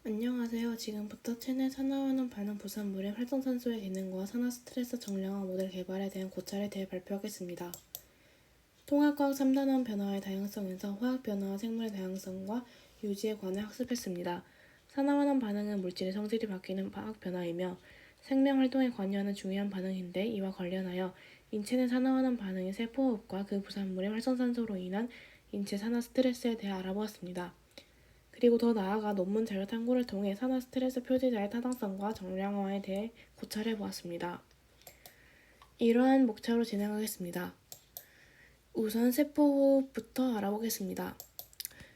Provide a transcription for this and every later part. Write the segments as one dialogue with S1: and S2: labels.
S1: 안녕하세요. 지금부터 체내 산화환원 반응 부산물의 활성산소의 기능과 산화 스트레스 정량화 모델 개발에 대한 고찰에 대해 발표하겠습니다. 통합과학 3단원 변화의 다양성에서 화학 변화와 생물의 다양성과 유지에 관해 학습했습니다. 산화환원 반응은 물질의 성질이 바뀌는 화학 변화이며 생명 활동에 관여하는 중요한 반응인데, 이와 관련하여 인체 내 산화환원 반응의 세포호흡과 그 부산물의 활성산소로 인한 인체 산화 스트레스에 대해 알아보았습니다. 그리고 더 나아가 논문 자료 탐구를 통해 산화 스트레스 표지자의 타당성과 정량화에 대해 고찰해 보았습니다. 이러한 목차로 진행하겠습니다. 우선 세포호흡부터 알아보겠습니다.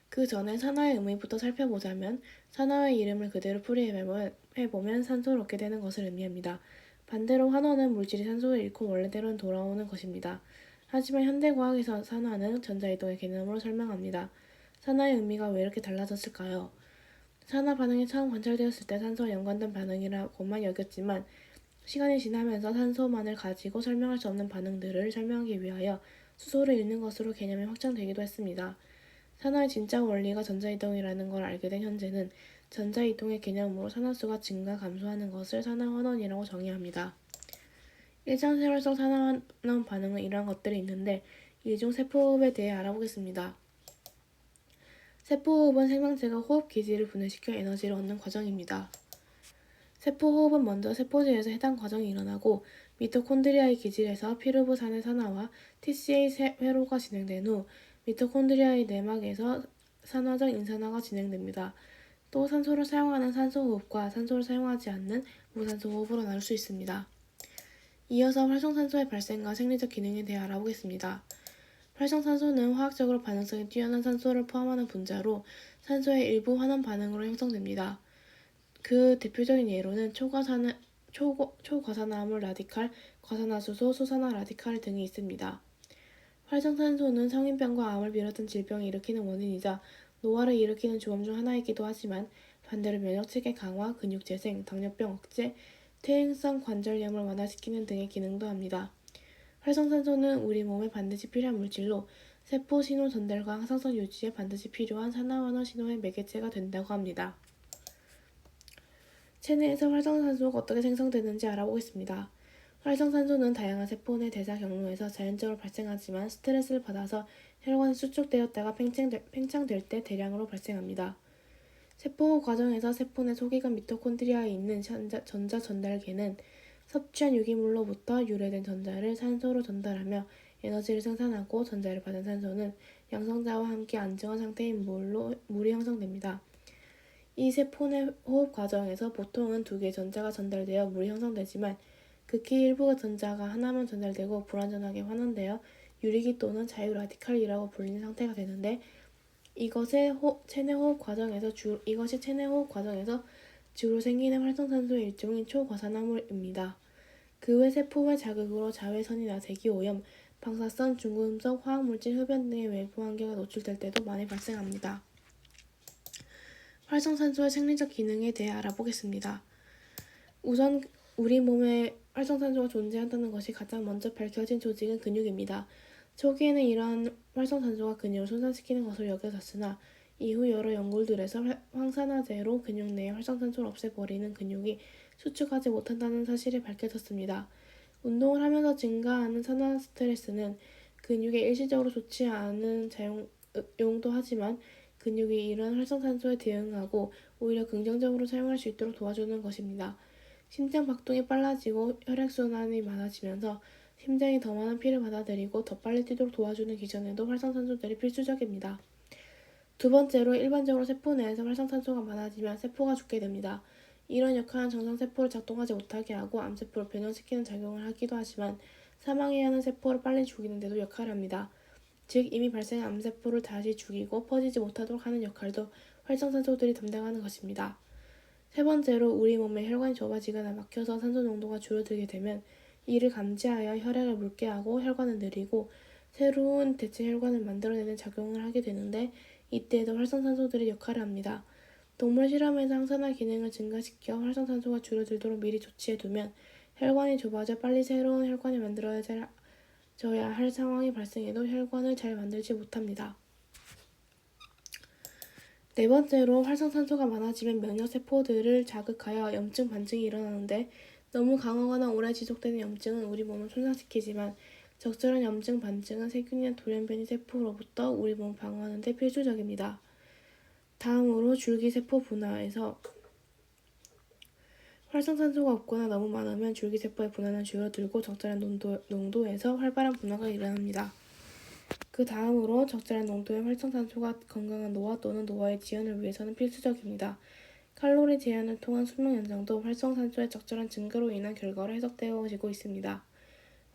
S1: 그 전에 산화의 의미부터 살펴보자면, 산화의 이름을 그대로 풀이해보면 산소를 얻게 되는 것을 의미합니다. 반대로 환원은 물질이 산소를 잃고 원래대로 돌아오는 것입니다. 하지만 현대과학에서 산화는 전자이동의 개념으로 설명합니다. 산화의 의미가 왜 이렇게 달라졌을까요? 산화 반응이 처음 관찰되었을 때 산소와 연관된 반응이라고만 여겼지만, 시간이 지나면서 산소만을 가지고 설명할 수 없는 반응들을 설명하기 위하여 수소를 잃는 것으로 개념이 확장되기도 했습니다. 산화의 진짜 원리가 전자이동이라는 걸 알게 된 현재는 전자이동의 개념으로 산화수가 증가 감소하는 것을 산화환원이라고 정의합니다. 일상생활 속 산화환원 반응은 이러한 것들이 있는데, 이 중 세포호흡에 대해 알아보겠습니다. 세포호흡은 생명체가 호흡 기지를 분해시켜 에너지를 얻는 과정입니다. 세포호흡은 먼저 세포체에서 해당 과정이 일어나고, 미토콘드리아의 기질에서 피루부산의 산화와 TCA 회로가 진행된 후 미토콘드리아의 내막에서 산화적 인산화가 진행됩니다. 또 산소를 사용하는 산소호흡과 산소를 사용하지 않는 무산소호흡으로 나눌 수 있습니다. 이어서 활성산소의 발생과 생리적 기능에 대해 알아보겠습니다. 활성산소는 화학적으로 반응성이 뛰어난 산소를 포함하는 분자로 산소의 일부 환원 반응으로 형성됩니다. 그 대표적인 예로는 초과산화물 라디칼, 과산화수소, 수산화 라디칼 등이 있습니다. 활성산소는 성인병과 암을 비롯한 질병을 일으키는 원인이자 노화를 일으키는 조험 중 하나이기도 하지만, 반대로 면역체계 강화, 근육 재생, 당뇨병 억제, 퇴행성 관절염을 완화시키는 등의 기능도 합니다. 활성산소는 우리 몸에 반드시 필요한 물질로 세포 신호 전달과 항상성 유지에 반드시 필요한 산화환원 신호의 매개체가 된다고 합니다. 체내에서 활성산소가 어떻게 생성되는지 알아보겠습니다. 활성산소는 다양한 세포 내 대사 경로에서 자연적으로 발생하지만, 스트레스를 받아서 혈관에 수축되었다가 팽창될 때 대량으로 발생합니다. 세포 과정에서 세포 내 소기관 미토콘드리아에 있는 전자 전달계는 섭취한 유기물로부터 유래된 전자를 산소로 전달하며 에너지를 생산하고, 전자를 받은 산소는 양성자와 함께 안정한 상태인 물이 형성됩니다. 이 세포 내 호흡 과정에서 보통은 두 개의 전자가 전달되어 물이 형성되지만, 극히 일부의 전자가 하나만 전달되고 불완전하게 환원되어 유리기 또는 자유 라디칼이라고 불리는 상태가 되는데, 이것이 체내 호흡 과정에서 주로 생기는 활성산소의 일종인 초과산화물입니다. 그 외 세포의 자극으로 자외선이나 대기오염, 방사선, 중금속, 화학물질 흡연 등의 외부 환경에 노출될 때도 많이 발생합니다. 활성산소의 생리적 기능에 대해 알아보겠습니다. 우선 우리 몸에 활성산소가 존재한다는 것이 가장 먼저 밝혀진 조직은 근육입니다. 초기에는 이러한 활성산소가 근육을 손상시키는 것으로 여겨졌으나, 이후 여러 연구들에서 황산화제로 근육 내의 활성산소를 없애버리는 근육이 수축하지 못한다는 사실이 밝혀졌습니다. 운동을 하면서 증가하는 산화 스트레스는 근육에 일시적으로 좋지 않은 작용도 하지만, 근육이 이러한 활성산소에 대응하고 오히려 긍정적으로 사용할 수 있도록 도와주는 것입니다. 심장 박동이 빨라지고 혈액순환이 많아지면서 심장이 더 많은 피를 받아들이고 더 빨리 뛰도록 도와주는 기전에도 활성산소들이 필수적입니다. 두 번째로, 일반적으로 세포 내에서 활성산소가 많아지면 세포가 죽게 됩니다. 이런 역할은 정상세포를 작동하지 못하게 하고 암세포를 변형시키는 작용을 하기도 하지만, 사망해야 하는 세포를 빨리 죽이는 데도 역할을 합니다. 즉, 이미 발생한 암세포를 다시 죽이고 퍼지지 못하도록 하는 역할도 활성산소들이 담당하는 것입니다. 세 번째로, 우리 몸의 혈관이 좁아지거나 막혀서 산소 농도가 줄어들게 되면 이를 감지하여 혈액을 묽게 하고 혈관을 늘리고 새로운 대체 혈관을 만들어내는 작용을 하게 되는데, 이때에도 활성산소들이 역할을 합니다. 동물 실험에서 항산화 기능을 증가시켜 활성산소가 줄어들도록 미리 조치해두면 혈관이 좁아져 빨리 새로운 혈관이 만들어져야 할 상황이 발생해도 혈관을 잘 만들지 못합니다. 네 번째로 활성산소가 많아지면 면역세포들을 자극하여 염증 반증이 일어나는데 너무 강하거나 오래 지속되는 염증은 우리 몸을 손상시키지만 적절한 염증 반증은 세균이나 돌연변이 세포로부터 우리 몸을 방어하는 데 필수적입니다. 다음으로 줄기세포 분화에서 활성산소가 없거나 너무 많으면 줄기세포의 분화는 줄어들고 적절한 농도에서 활발한 분화가 일어납니다. 그 다음으로 적절한 농도의 활성산소가 건강한 노화 또는 노화의 지연을 위해서는 필수적입니다. 칼로리 제한을 통한 수명 연장도 활성산소의 적절한 증가로 인한 결과로 해석되어지고 있습니다.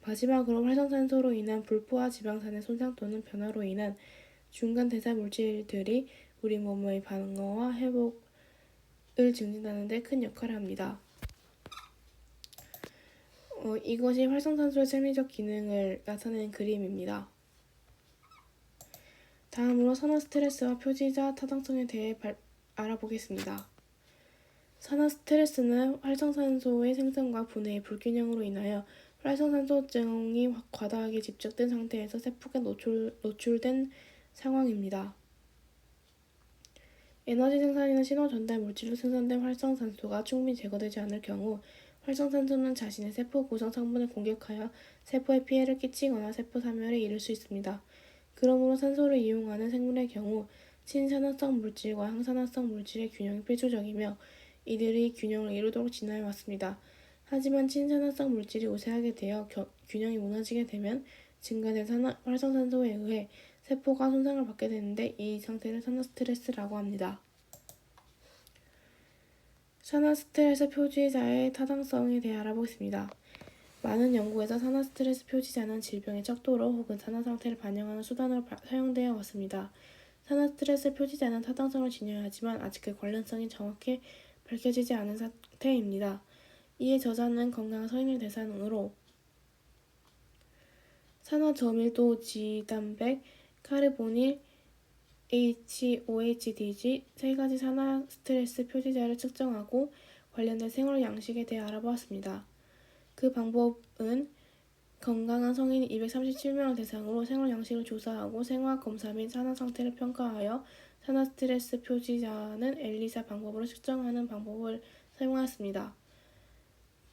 S1: 마지막으로 활성산소로 인한 불포화 지방산의 손상 또는 변화로 인한 중간 대사 물질들이 우리 몸의 방어와 회복을 증진하는 데 큰 역할을 합니다. 이것이 활성산소의 생리적 기능을 나타내는 그림입니다. 다음으로 산화 스트레스와 표지자 타당성에 대해 알아보겠습니다. 산화 스트레스는 활성산소의 생성과 분해의 불균형으로 인하여 활성산소증이 과다하게 집적된 상태에서 세포가 노출된 상황입니다. 에너지 생산이나 신호 전달 물질로 생산된 활성산소가 충분히 제거되지 않을 경우 활성산소는 자신의 세포 구성 성분을 공격하여 세포에 피해를 끼치거나 세포 사멸에 이를 수 있습니다. 그러므로 산소를 이용하는 생물의 경우 친산화성 물질과 항산화성 물질의 균형이 필수적이며 이들이 균형을 이루도록 진화해 왔습니다. 하지만 친산화성 물질이 우세하게 되어 균형이 무너지게 되면 증가된 활성산소에 의해 세포가 손상을 받게 되는데 이 상태를 산화 스트레스라고 합니다. 산화 스트레스 표지자의 타당성에 대해 알아보겠습니다. 많은 연구에서 산화 스트레스 표지자는 질병의 척도로 혹은 산화 상태를 반영하는 수단으로 사용되어 왔습니다. 산화 스트레스 표지자는 타당성을 지녀야하지만 아직 그 관련성이 정확히 밝혀지지 않은 상태입니다. 이에 저자는 건강한 성인의 대상으로 산화 저밀도 지단백, 카르보닐, HOHDG 세 가지 산화 스트레스 표지자를 측정하고 관련된 생활 양식에 대해 알아보았습니다. 그 방법은 건강한 성인 237명을 대상으로 생활 양식을 조사하고 생화학 검사 및 산화 상태를 평가하여 산화 스트레스 표지자는 엘리사 방법으로 측정하는 방법을 사용하였습니다.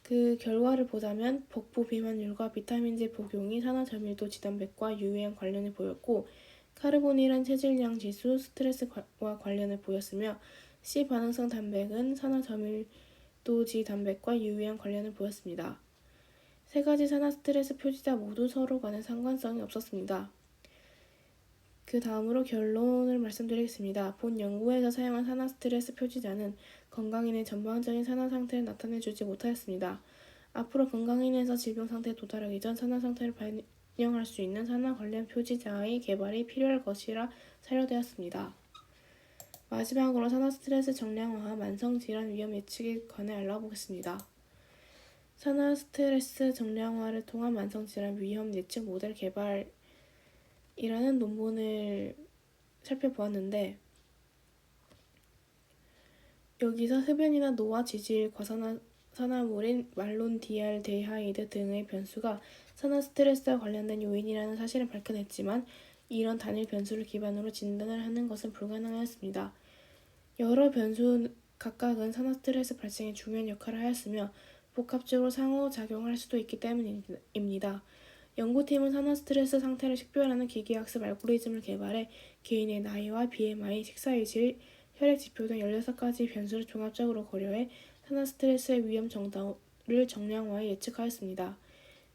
S1: 그 결과를 보자면 복부 비만율과 비타민제 복용이 산화 저밀도 지단백과 유해한 관련을 보였고 카르보닐은 체질량 지수, 스트레스와 관련을 보였으며 C 반응성 단백은 산화 저밀도 지단백과 유해한 관련을 보였습니다. 세 가지 산화 스트레스 표지자 모두 서로 간의 상관성이 없었습니다. 그 다음으로 결론을 말씀드리겠습니다. 본 연구에서 사용한 산화 스트레스 표지자는 건강인의 전반적인 산화 상태를 나타내주지 못하였습니다. 앞으로 건강인에서 질병 상태에 도달하기 전 산화 상태를 반영할 수 있는 산화 관련 표지자의 개발이 필요할 것이라 사료되었습니다. 마지막으로 산화 스트레스 정량화와 만성질환 위험 예측에 관해 알아보겠습니다. 산화 스트레스 정량화를 통한 만성질환 위험 예측 모델 개발이라는 논문을 살펴보았는데 여기서 흡연이나 노화, 지질, 과산화물인 말론디알데하이드 등의 변수가 산화 스트레스와 관련된 요인이라는 사실을 밝혀냈지만 이런 단일 변수를 기반으로 진단을 하는 것은 불가능하였습니다. 여러 변수 각각은 산화 스트레스 발생에 중요한 역할을 하였으며 복합적으로 상호작용할 수도 있기 때문입니다. 연구팀은 산화 스트레스 상태를 식별하는 기계학습 알고리즘을 개발해 개인의 나이와 BMI, 식사의 질, 혈액 지표 등 16가지 변수를 종합적으로 고려해 산화 스트레스의 위험 정도를 정량화해 예측하였습니다.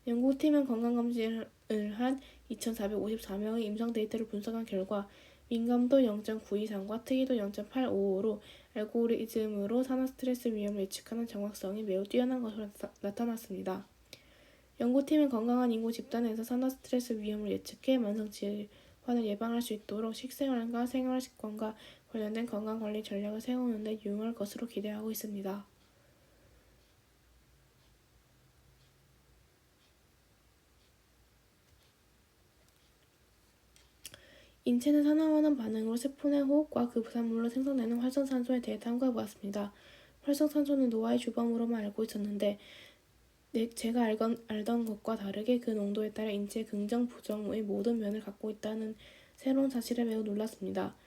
S1: 연구팀은 건강검진을 한 2,454명의 임상 데이터를 분석한 결과 민감도 0.9 이상과 특이도 0.855로 알고리즘으로 산화 스트레스 위험을 예측하는 정확성이 매우 뛰어난 것으로 나타났습니다. 연구팀은 건강한 인구 집단에서 산화 스트레스 위험을 예측해 만성 질환을 예방할 수 있도록 식생활과 생활습관과 관련된 건강관리 전략을 세우는 데 유용할 것으로 기대하고 있습니다. 인체는 산화하는 반응으로 세포 내 호흡과 그 부산물로 생성되는 활성산소에 대해 탐구해보았습니다. 활성산소는 노화의 주범으로만 알고 있었는데 제가 알던 것과 다르게 그 농도에 따라 인체의 긍정, 부정의 모든 면을 갖고 있다는 새로운 사실에 매우 놀랐습니다.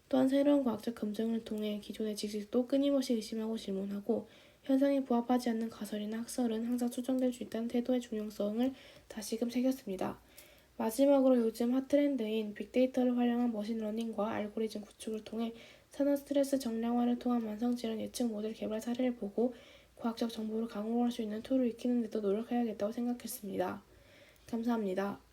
S1: 또한 새로운 과학적 검증을 통해 기존의 지식도 끊임없이 의심하고 질문하고 현상에 부합하지 않는 가설이나 학설은 항상 수정될 수 있다는 태도의 중요성을 다시금 새겼습니다. 마지막으로 요즘 핫트렌드인 빅데이터를 활용한 머신러닝과 알고리즘 구축을 통해 산화 스트레스 정량화를 통한 만성질환 예측 모델 개발 사례를 보고 과학적 정보를 강화할 수 있는 툴을 익히는 데도 노력해야겠다고 생각했습니다. 감사합니다.